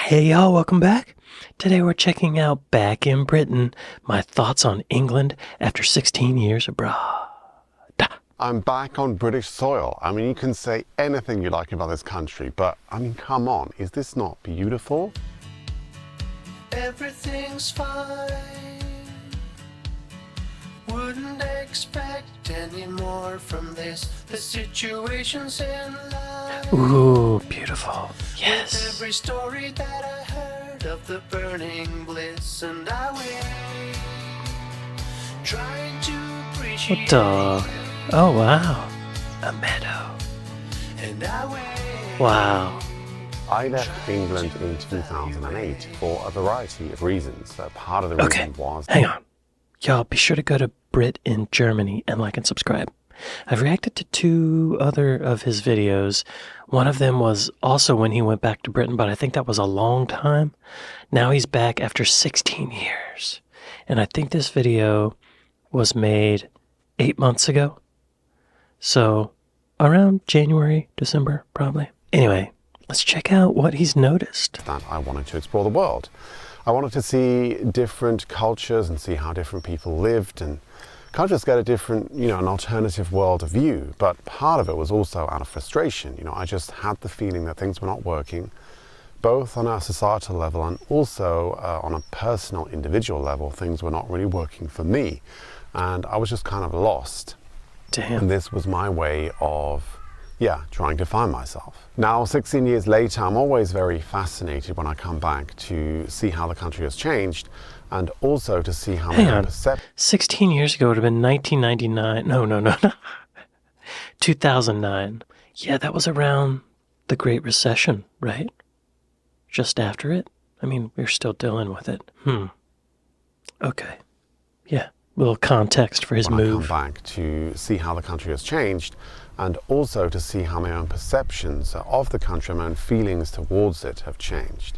Hey y'all, welcome back. Today we're checking out Back in Britain, my thoughts on England after 16 years abroad. I'm back on British soil. I mean, you can say anything you like about this country, but I mean, come on, is this not beautiful? Everything's fine. Wouldn't expect any more from this. The situation's in life. Ooh, beautiful. With Yes. every story that I heard of the burning bliss, and I wait, trying to appreciate. Oh wow, a meadow. And I wait. Wow. I left England in 2008 for a variety of reasons. Part of the reason was... Hang on. Y'all, be sure to go to Brit in Germany and like and subscribe. I've reacted to 2 other of his videos. One of them was also when he went back to Britain, but I think that was a long time. Now he's back after 16 years. And I think this video was made 8 months ago. So around January, December, probably. Anyway, let's check out what he's noticed. that I wanted to explore the world. I wanted to see different cultures and see how different people lived and kind of just get a different, an alternative world of view. But part of it was also out of frustration. I just had the feeling that things were not working, both on a societal level and also on a personal, individual level. Things were not really working for me. And I was just kind of lost. Damn. And this was my way of trying to find myself. Now, 16 years later, I'm always very fascinated when I come back to see how the country has changed and also to see how Hang on. 16 years ago would have been 1999. No. 2009. Yeah, that was around the Great Recession, right? Just after it? I mean, we're still dealing with it. Okay. Yeah, little context for his when move. I come back to see how the country has changed and also to see how my own perceptions of the country, my own feelings towards it have changed.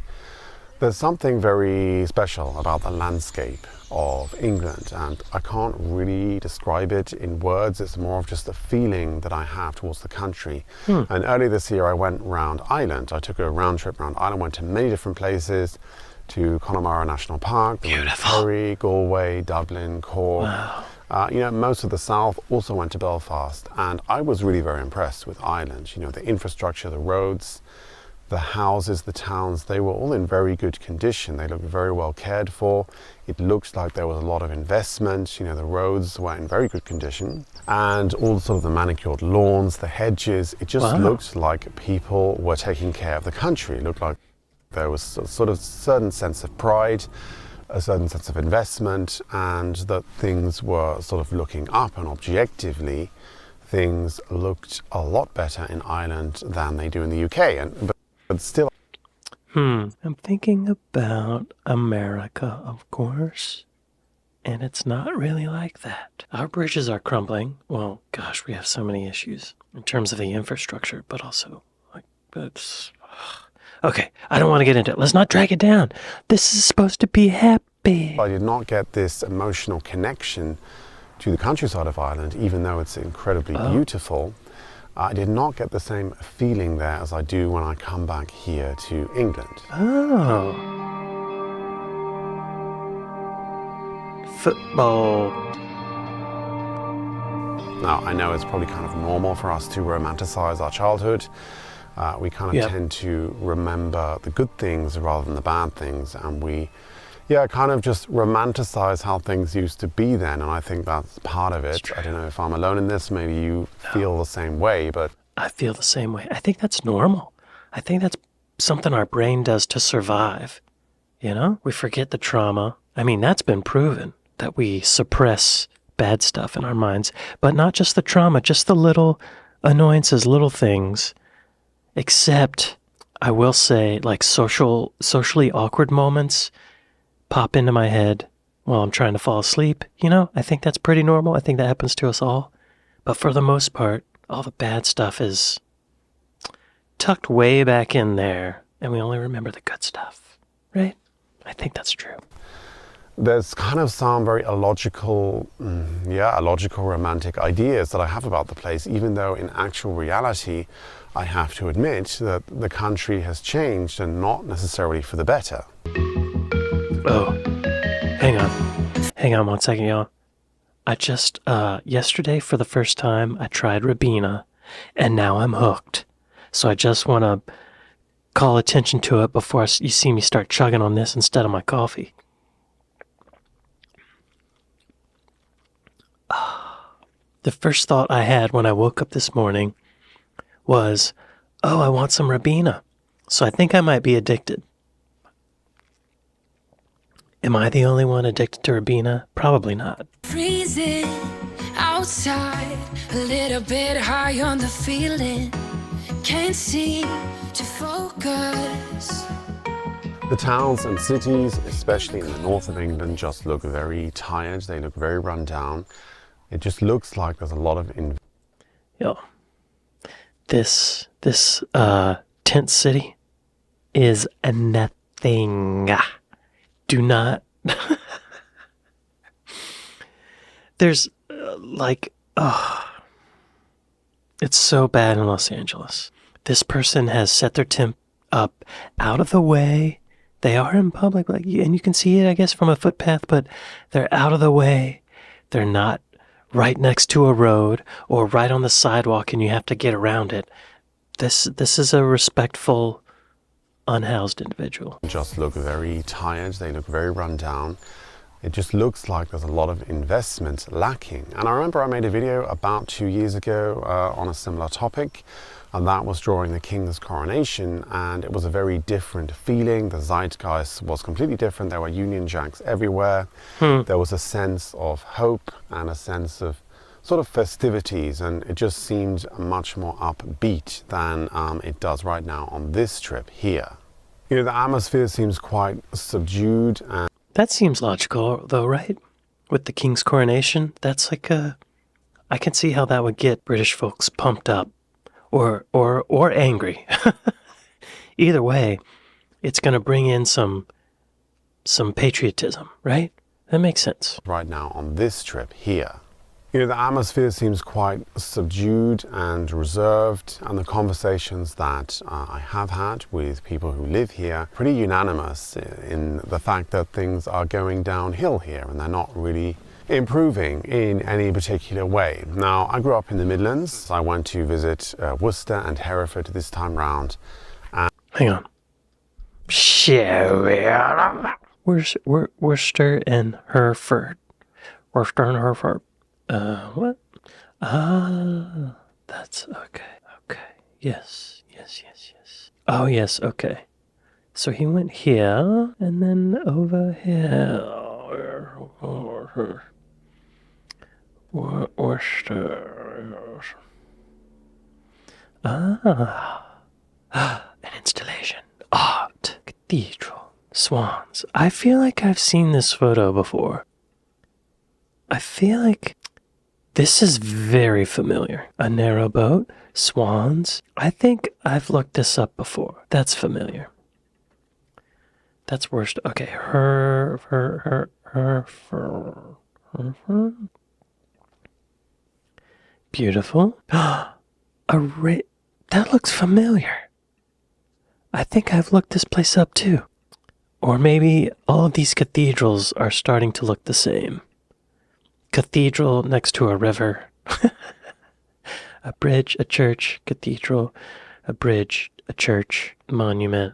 There's something very special about the landscape of England, and I can't really describe it in words. It's more of just the feeling that I have towards the country. And earlier this year I went round Ireland. I took a round trip around Ireland, went to many different places, to Connemara National Park, Kerry, Galway, Dublin, Cork. Wow. Most of the south, also went to Belfast, and I was really very impressed with Ireland. The infrastructure, the roads, the houses, the towns, they were all in very good condition. They looked very well cared for. It looked like there was a lot of investment. The roads were in very good condition. And all sort of the manicured lawns, the hedges, it just looked like people were taking care of the country. It looked like there was a sort of certain sense of pride, a certain sense of investment, and that things were sort of looking up, and objectively things looked a lot better in Ireland than they do in the UK. But still, I'm thinking about America, of course, and it's not really like that. Our bridges are crumbling. Well, gosh, we have so many issues in terms of the infrastructure, but also, it's... Okay, I don't want to get into it. Let's not drag it down. This is supposed to be happy. I did not get this emotional connection to the countryside of Ireland, even though it's incredibly beautiful. I did not get the same feeling there as I do when I come back here to England. Oh. Football. Now, I know it's probably kind of normal for us to romanticize our childhood. We kind of tend to remember the good things rather than the bad things, and we kind of just romanticize how things used to be then, and I think that's part of it. I don't know if I'm alone in this, maybe you feel the same way, but... I feel the same way. I think that's normal. I think that's something our brain does to survive. We forget the trauma. I mean, that's been proven, that we suppress bad stuff in our minds, but not just the trauma, just the little annoyances, little things. Except, I will say, like socially awkward moments pop into my head while I'm trying to fall asleep. I think that's pretty normal. I think that happens to us all. But for the most part, all the bad stuff is tucked way back in there, and we only remember the good stuff, right? I think that's true. There's kind of some very illogical romantic ideas that I have about the place, even though in actual reality, I have to admit that the country has changed, and not necessarily for the better. Oh, hang on. Hang on 1 second, y'all. I just, yesterday for the first time, I tried Ribena, and now I'm hooked. So I just want to call attention to it before you see me start chugging on this instead of my coffee. The first thought I had when I woke up this morning was, oh, I want some Ribena. So I think I might be addicted. Am I the only one addicted to Ribena? Probably not. Freezing outside, a little bit high on the feeling. Can't seem to focus. The towns and cities, especially in the north of England, just look very tired. They look very run down. It just looks like there's a lot of Yo, this tent city is a nothing. Do not. There's it's so bad in Los Angeles. This person has set their tent up out of the way. They are in public, and you can see it, I guess, from a footpath, but they're out of the way. They're not right next to a road or right on the sidewalk, and you have to get around it. This is a respectful, unhoused individual. Just look very tired. They look very run down. It just looks like there's a lot of investment lacking. And I remember I made a video about 2 years ago on a similar topic, and that was during the King's Coronation, and it was a very different feeling. The zeitgeist was completely different. There were Union Jacks everywhere. There was a sense of hope and a sense of sort of festivities, and it just seemed much more upbeat than it does right now on this trip here. You know, the atmosphere seems quite subdued. And That seems logical, though, right? With the King's Coronation, that's I can see how that would get British folks pumped up, or angry. Either way, it's going to bring in some patriotism, right? That makes sense. right now on this trip here. You know, the atmosphere seems quite subdued and reserved, and the conversations that I have had with people who live here, pretty unanimous in the fact that things are going downhill here and they're not really improving in any particular way. Now, I grew up in the Midlands. I went to visit Worcester and Hereford this time round. Hang on. Where's Worcester and Heraford? Worcester and Hereford. What? Ah, that's okay. Okay. Yes. Oh, yes, okay. So he went here, and then over here. Worcester. An installation. Art. Cathedral. Swans. I feel like I've seen this photo before. I feel like this is very familiar. A narrow boat, swans. I think I've looked this up before. That's familiar. That's worst. Okay, her. Beautiful. That looks familiar. I think I've looked this place up too. Or maybe all of these cathedrals are starting to look the same. Cathedral next to a river. A bridge, a church, cathedral, a bridge, a church, monument.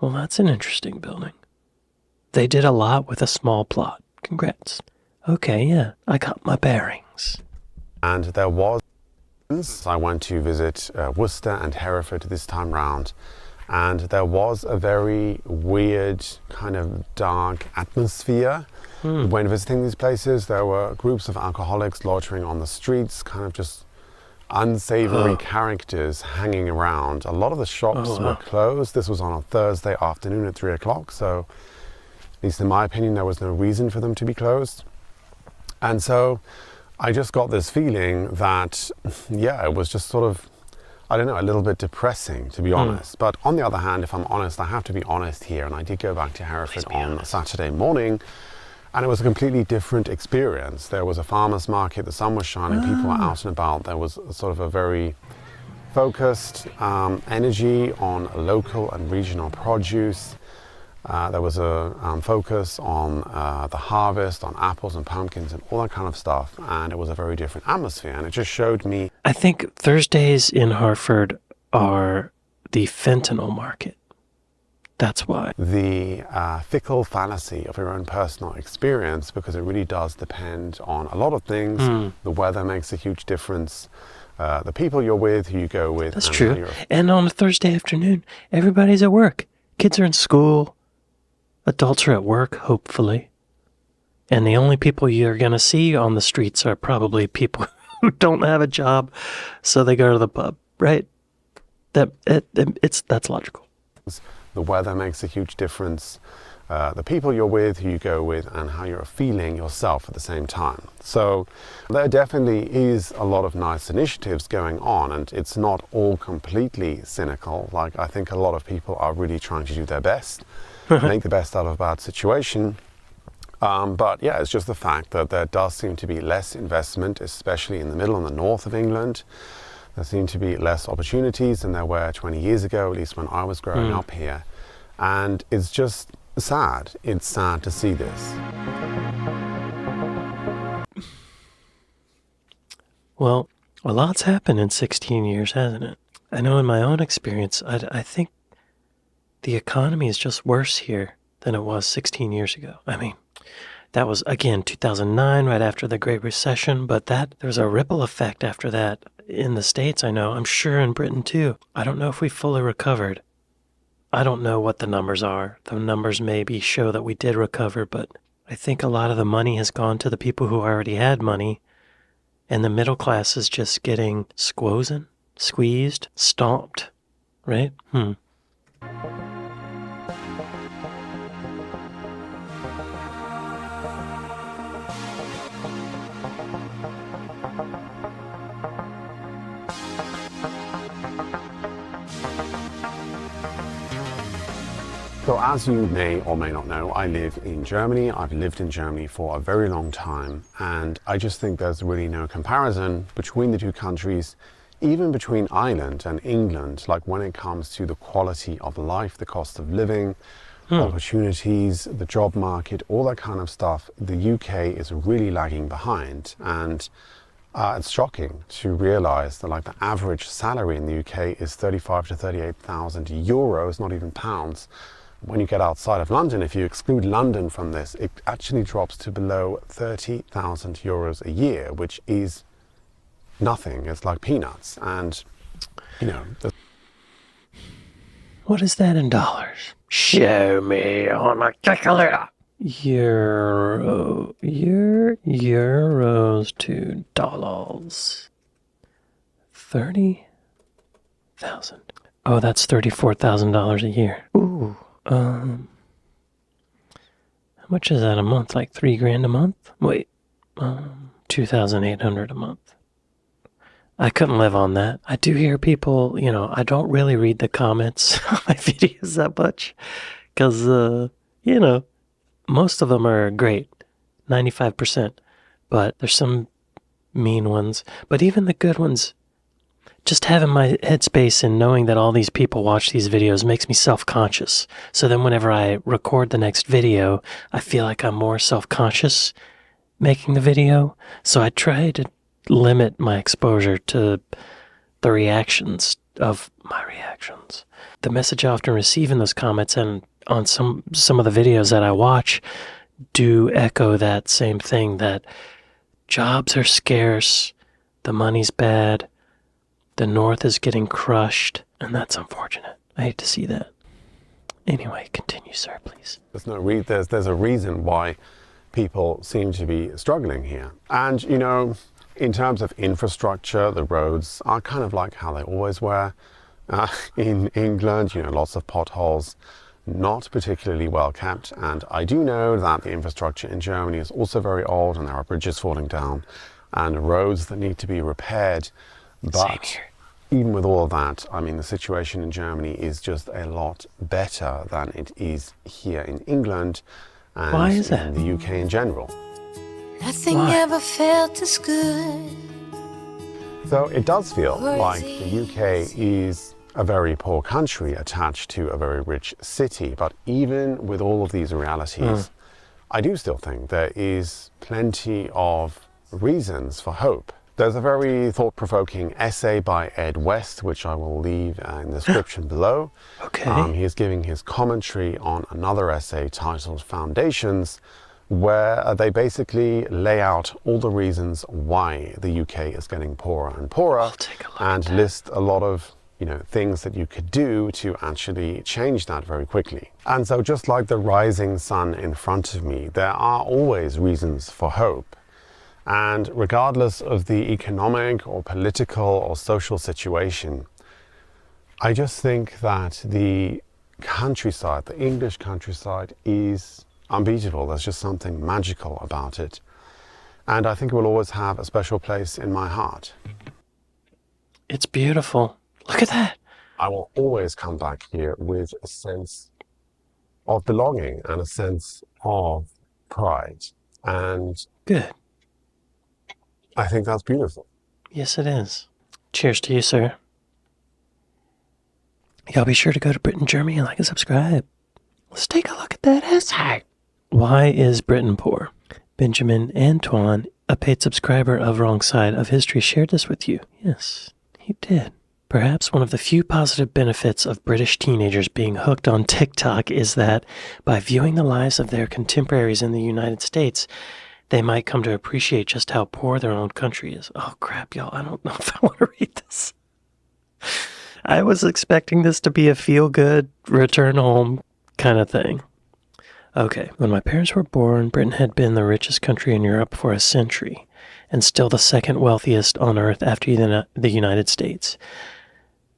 Well, that's an interesting building. They did a lot with a small plot. Congrats. Okay, yeah, I got my bearings. And there was, I went to visit Worcester and Hereford this time round, and there was a very weird kind of dark atmosphere. When visiting these places, there were groups of alcoholics loitering on the streets, kind of just unsavory characters hanging around. A lot of the shops were closed. This was on a Thursday afternoon at 3 o'clock, so at least in my opinion, there was no reason for them to be closed. And so I just got this feeling that, yeah, it was just sort of, I don't know, a little bit depressing, to be honest. But on the other hand, if I'm honest, I have to be honest here, and I did go back to Hereford on Saturday morning, and it was a completely different experience. There was a farmer's market, the sun was shining, people were out and about. There was sort of a very focused energy on local and regional produce. There was a focus on the harvest, on apples and pumpkins and all that kind of stuff. And it was a very different atmosphere. And it just showed me... I think Thursdays in Harford are the fentanyl market. That's why. The fickle fallacy of your own personal experience, because it really does depend on a lot of things. The weather makes a huge difference. The people you're with, who you go with. That's true. And on a Thursday afternoon, everybody's at work. Kids are in school. Adults are at work, hopefully. And the only people you're going to see on the streets are probably people who don't have a job, so they go to the pub, right? That's logical. The weather makes a huge difference. The people you're with, who you go with, and how you're feeling yourself at the same time. So there definitely is a lot of nice initiatives going on, and it's not all completely cynical. Like, I think a lot of people are really trying to do their best, make the best out of a bad situation. But yeah, it's just the fact that there does seem to be less investment, especially in the middle and the north of England. There seem to be less opportunities than there were 20 years ago, at least when I was growing up here. And it's just sad. It's sad to see this. Well, a lot's happened in 16 years, hasn't it? I know in my own experience, I think the economy is just worse here than it was 16 years ago. I mean, that was, again, 2009, right after the Great Recession, but there's a ripple effect after that in the States, I know. I'm sure in Britain, too. I don't know if we fully recovered. I don't know what the numbers are. The numbers maybe show that we did recover, but I think a lot of the money has gone to the people who already had money, and the middle class is just getting squeezed, stomped, right? So as you may or may not know, I live in Germany. I've lived in Germany for a very long time, and I just think there's really no comparison between the two countries, even between Ireland and England, like when it comes to the quality of life, the cost of living, opportunities, the job market, all that kind of stuff. The UK is really lagging behind, and it's shocking to realize that like the average salary in the UK is 35 to 38,000 euros, not even pounds. When you get outside of London, if you exclude London from this, it actually drops to below 30,000 euros a year, which is nothing. It's like peanuts. And, you know... What is that in dollars? Show me on my calculator. Euros to dollars. 30,000. Oh, that's $34,000 a year. Ooh. How much is that a month? Like $3,000 a month? Wait, 2,800 a month. I couldn't live on that. I do hear people, I don't really read the comments on my videos that much, because, most of them are great, 95%, but there's some mean ones. But even the good ones, just having my headspace and knowing that all these people watch these videos makes me self-conscious. So then whenever I record the next video, I feel like I'm more self-conscious making the video. So I try to limit my exposure to the reactions of my reactions. The message I often receive in those comments and on some of the videos that I watch do echo that same thing, that jobs are scarce, the money's bad, the North is getting crushed, and that's unfortunate. I hate to see that. Anyway, continue, sir, please. There's a reason why people seem to be struggling here. And, in terms of infrastructure, the roads are kind of like how they always were. In England, lots of potholes, not particularly well kept. And I do know that the infrastructure in Germany is also very old, and there are bridges falling down and roads that need to be repaired. But even with all of that, I mean, the situation in Germany is just a lot better than it is here in England and Why is that? in the UK in general. Nothing ever felt as good. So it does feel like the UK is a very poor country attached to a very rich city. But even with all of these realities, I do still think there is plenty of reasons for hope. There's a very thought-provoking essay by Ed West, which I will leave in the description below. Okay. He is giving his commentary on another essay titled Foundations, where they basically lay out all the reasons why the UK is getting poorer and poorer, I'll take a look and at that. list a lot of things that you could do to actually change that very quickly. And so just like the rising sun in front of me, there are always reasons for hope. And regardless of the economic or political or social situation, I just think that the countryside, the English countryside, is unbeatable. There's just something magical about it. And I think it will always have a special place in my heart. It's beautiful. Look at that. I will always come back here with a sense of belonging and a sense of pride. And Good. I think that's beautiful. Yes, it is. Cheers to you, sir. Y'all be sure to go to Britain, Germany, and like and subscribe. Let's take a look at that essay. Why is Britain poor? Benjamin Antoine, a paid subscriber of Wrong Side of History, shared this with you. Yes, he did. Perhaps one of the few positive benefits of British teenagers being hooked on TikTok is that by viewing the lives of their contemporaries in the United States, they might come to appreciate just how poor their own country is. Oh, crap, y'all. I don't know if I want to read this. I was expecting this to be a feel-good, return home kind of thing. Okay, when my parents were born, Britain had been the richest country in Europe for a century, and still the second wealthiest on earth after the United States.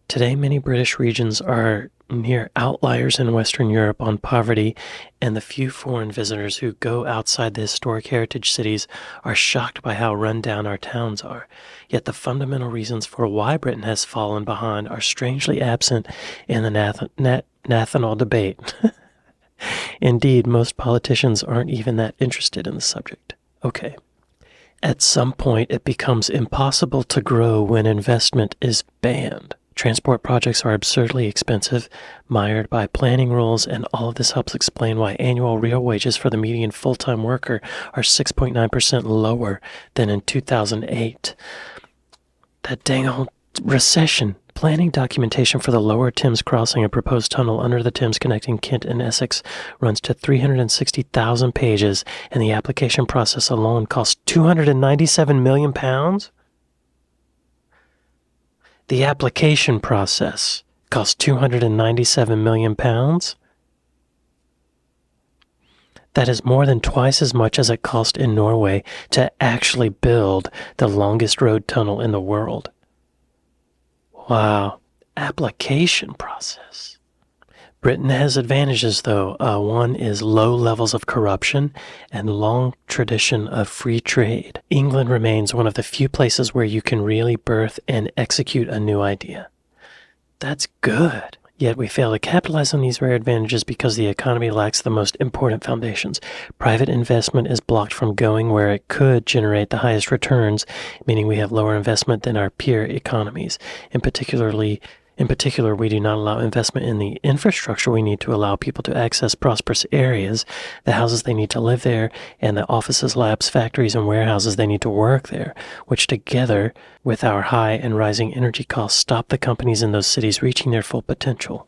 Today, many British regions are near outliers in Western Europe on poverty, and the few foreign visitors who go outside the historic heritage cities are shocked by how run down our towns are. Yet the fundamental reasons for why Britain has fallen behind are strangely absent in the national debate. Indeed, most politicians aren't even that interested in the subject. Okay. At some point, it becomes impossible to grow when investment is banned. Transport projects are absurdly expensive, mired by planning rules, and all of this helps explain why annual real wages for the median full-time worker are 6.9% lower than in 2008. That dang old recession. Planning documentation for the Lower Thames crossing, a proposed tunnel under the Thames connecting Kent and Essex, runs to 360,000 pages, and the application process alone costs £297 million? The application process costs £297 million? That is more than twice as much as it cost in Norway to actually build the longest road tunnel in the world. Wow. Application process. Britain has advantages, though. One is low levels of corruption and long tradition of free trade. England remains one of the few places where you can really birth and execute a new idea. That's good. Yet we fail to capitalize on these rare advantages because the economy lacks the most important foundations. Private investment is blocked from going where it could generate the highest returns, meaning we have lower investment than our peer economies. In particular, we do not allow investment in the infrastructure we need to allow people to access prosperous areas, the houses they need to live there, and the offices, labs, factories, and warehouses they need to work there, which together with our high and rising energy costs stop the companies in those cities reaching their full potential.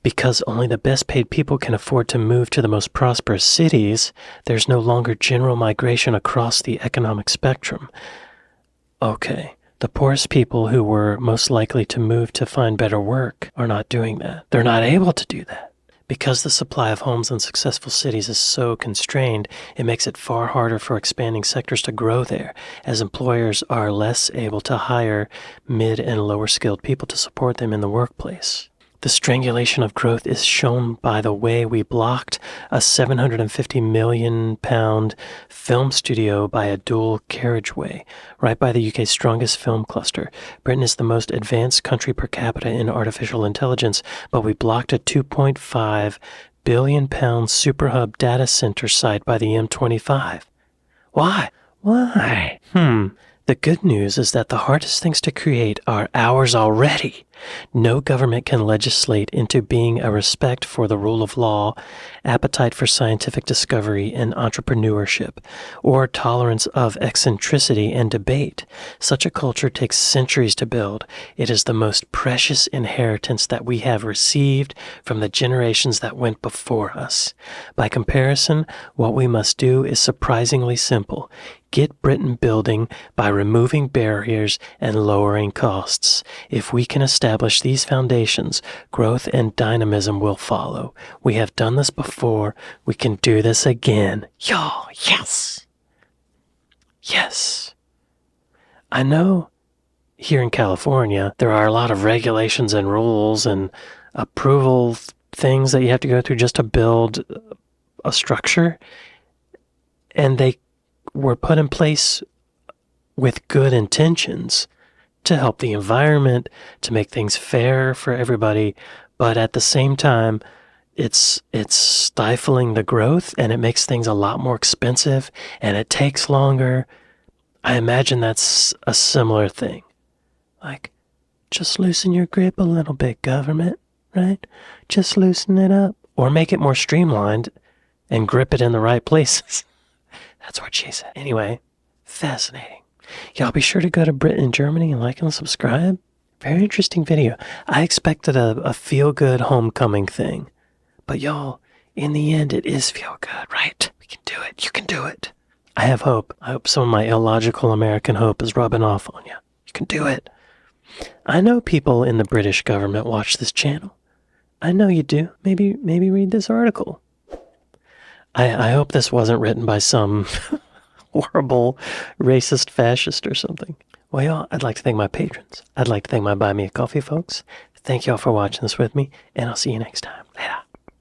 Because only the best paid people can afford to move to the most prosperous cities, there's no longer general migration across the economic spectrum. Okay. The poorest people who were most likely to move to find better work are not doing that. They're not able to do that. Because the supply of homes in successful cities is so constrained, it makes it far harder for expanding sectors to grow there, as employers are less able to hire mid- and lower-skilled people to support them in the workplace. The strangulation of growth is shown by the way we blocked a £750 million film studio by a dual carriageway, right by the UK's strongest film cluster. Britain is the most advanced country per capita in artificial intelligence, but we blocked a £2.5 billion superhub data center site by the M25. Why? The good news is that the hardest things to create are ours already. No government can legislate into being a respect for the rule of law, appetite for scientific discovery and entrepreneurship, or tolerance of eccentricity and debate. Such a culture takes centuries to build. It is the most precious inheritance that we have received from the generations that went before us. By comparison, what we must do is surprisingly simple. Get Britain building by removing barriers and lowering costs. If we can establish these foundations, growth and dynamism will follow. We have done this before. We can do this again. Y'all, yes! Yes. I know here in California, there are a lot of regulations and rules and approval things that you have to go through just to build a structure. And they were put in place with good intentions to help the environment, to make things fair for everybody, but at the same time, it's stifling the growth and it makes things a lot more expensive and it takes longer. I imagine that's a similar thing. Like, just loosen your grip a little bit, government, right? Just loosen it up or make it more streamlined and grip it in the right places. That's what she said. Anyway, fascinating. Y'all be sure to go to Brit in Germany and like and subscribe. Very interesting video. I expected a feel-good homecoming thing. But y'all, in the end, it is feel-good, right? We can do it. You can do it. I have hope. I hope some of my illogical American hope is rubbing off on you. You can do it. I know people in the British government watch this channel. I know you do. Maybe read this article. I hope this wasn't written by some horrible racist fascist or something. Well, y'all, I'd like to thank my patrons. I'd like to thank my Buy Me a Coffee folks. Thank y'all for watching this with me, and I'll see you next time.